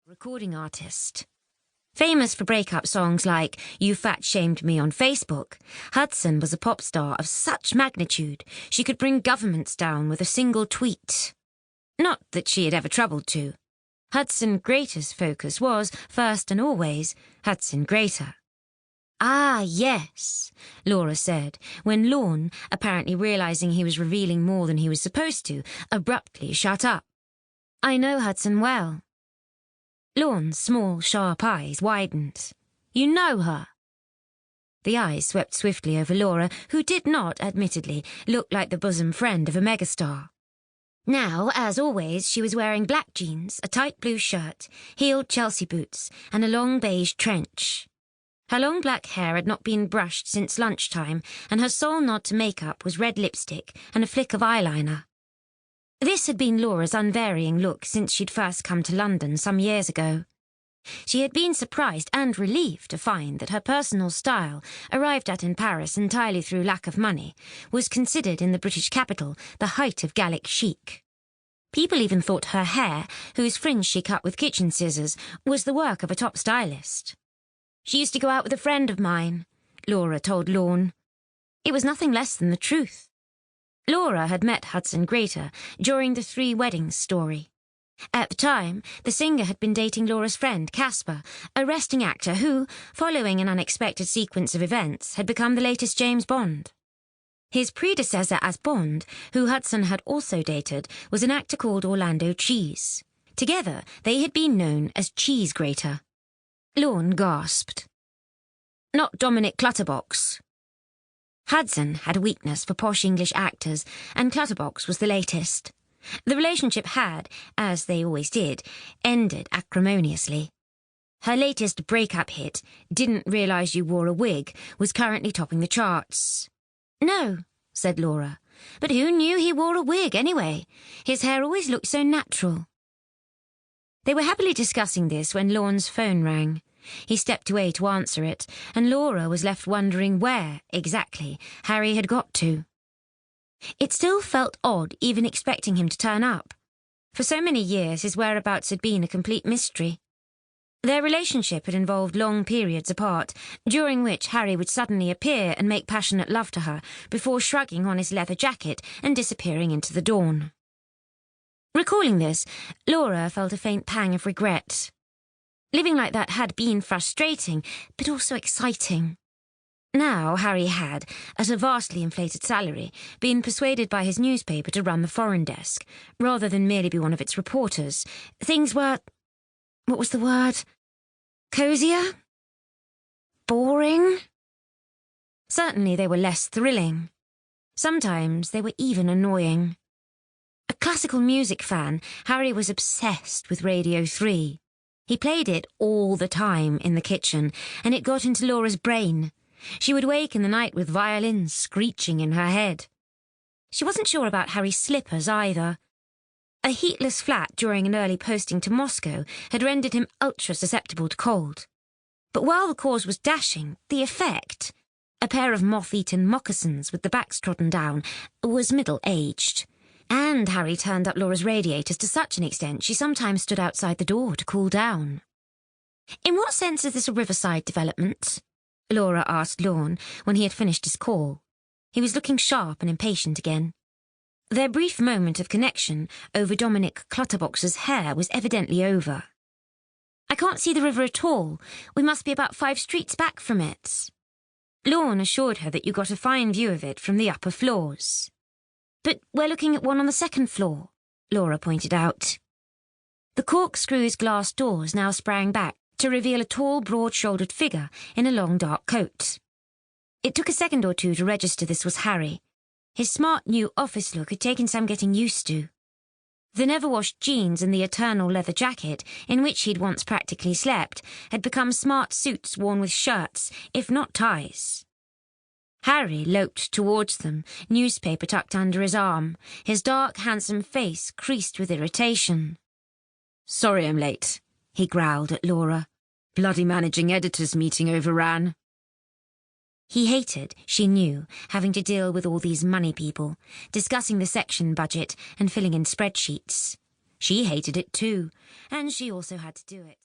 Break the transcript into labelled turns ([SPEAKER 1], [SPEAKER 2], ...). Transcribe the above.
[SPEAKER 1] recording artist. Famous for breakup songs like You Fat Shamed Me on Facebook, Hudson was a pop star of such magnitude she could bring governments down with a single tweet. Not that she had ever troubled to. Hudson Greater's focus was, first and always, Hudson Greater. Ah, yes, Laura said, when Lorne, apparently realising he was revealing more than he was supposed to, abruptly shut up. I know Hudson well. Lorne's small, sharp eyes widened. You know her? The eyes swept swiftly over Laura, who did not, admittedly, look like the bosom friend of a megastar. Now, as always, she was wearing black jeans, a tight blue shirt, heeled Chelsea boots, and a long beige trench. Her long black hair had not been brushed since lunchtime, and her sole nod to makeup was red lipstick and a flick of eyeliner. This had been Laura's unvarying look since she'd first come to London some years ago. She had been surprised and relieved to find that her personal style, arrived at in Paris entirely through lack of money, was considered in the British capital the height of Gallic chic. People even thought her hair, whose fringe she cut with kitchen scissors, was the work of a top stylist. She used to go out with a friend of mine, Laura told Lorne. It was nothing less than the truth. Laura had met Hudson Greater during the Three Weddings story. At the time, the singer had been dating Laura's friend, Casper, a resting actor who, following an unexpected sequence of events, had become the latest James Bond. His predecessor as Bond, who Hudson had also dated, was an actor called Orlando Cheese. Together, they had been known as Cheese Grater. Lorne gasped. Not Dominic Clutterbox. Hudson had a weakness for posh English actors, and Clutterbox was the latest. The relationship had, as they always did, ended acrimoniously. Her latest breakup hit, Didn't Realise You Wore a Wig, was currently topping the charts. No, said Laura, but who knew he wore a wig anyway? His hair always looked so natural. They were happily discussing this when Lorne's phone rang. He stepped away to answer it, and Laura was left wondering where, exactly, Harry had got to. It still felt odd even expecting him to turn up. For so many years his whereabouts had been a complete mystery. Their relationship had involved long periods apart, during which Harry would suddenly appear and make passionate love to her, before shrugging on his leather jacket and disappearing into the dawn. Recalling this, Laura felt a faint pang of regret. Living like that had been frustrating, but also exciting. Now Harry had, at a vastly inflated salary, been persuaded by his newspaper to run the foreign desk, rather than merely be one of its reporters. Things were... what was the word? Cosier? Boring? Certainly they were less thrilling. Sometimes they were even annoying. A classical music fan, Harry was obsessed with Radio 3. He played it all the time in the kitchen, and it got into Laura's brain. She would wake in the night with violins screeching in her head. She wasn't sure about Harry's slippers either. A heatless flat during an early posting to Moscow had rendered him ultra-susceptible to cold. But while the cause was dashing, the effect, a pair of moth-eaten moccasins with the backs trodden down, was middle-aged. And Harry turned up Laura's radiators to such an extent she sometimes stood outside the door to cool down. In what sense is this a riverside development? Laura asked Lorne when he had finished his call. He was looking sharp and impatient again. Their brief moment of connection over Dominic Clutterbox's hair was evidently over. I can't see the river at all. We must be about 5 streets back from it. Lorne assured her that you got a fine view of it from the upper floors. But we're looking at one on the 2nd floor, Laura pointed out. The corkscrew's glass doors now sprang back to reveal a tall, broad-shouldered figure in a long, dark coat. It took a second or two to register this was Harry. His smart new office look had taken some getting used to. The never-washed jeans and the eternal leather jacket, in which he'd once practically slept, had become smart suits worn with shirts, if not ties. Harry loped towards them, newspaper tucked under his arm, his dark, handsome face creased with irritation. "Sorry I'm late," he growled at Laura. "Bloody managing editors meeting overran." He hated, she knew, having to deal with all these money people, discussing the section budget and filling in spreadsheets. She hated it too, and she also had to do it.